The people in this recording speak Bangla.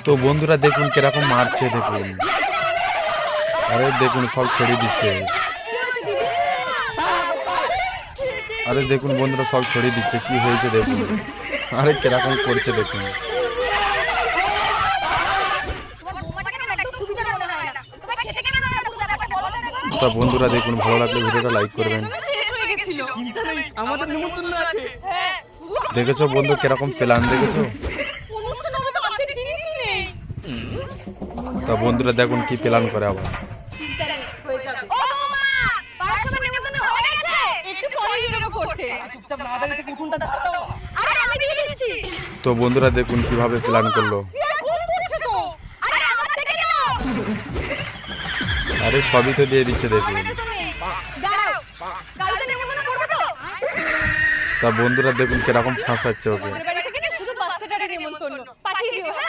তো বন্ধুরা দেখুন কিরকম মারছে দেখুন। আরে দেখুন সব ছেড়ে দিচ্ছে। আরে দেখুন বন্ধুরা সব ছড়িয়ে দিচ্ছে, কি হয়েছে দেখুন। আরে কিরকম করছে দেখুন। তো বন্ধুরা দেখুন, ভালো লাগলে ভিডিওটা লাইক করবেন। দেখেছো বন্ধু কিরকম প্ল্যান দেখেছো? তা বন্ধুরা দেখুন কি প্ল্যান করে আবার। তো বন্ধুরা দেখুন কিভাবে প্ল্যান করলো। আরে সবই তো দিয়ে দিচ্ছে দেখুন। তা বন্ধুরা দেখুন কিরকম ফাঁসাচ্ছে ওকে।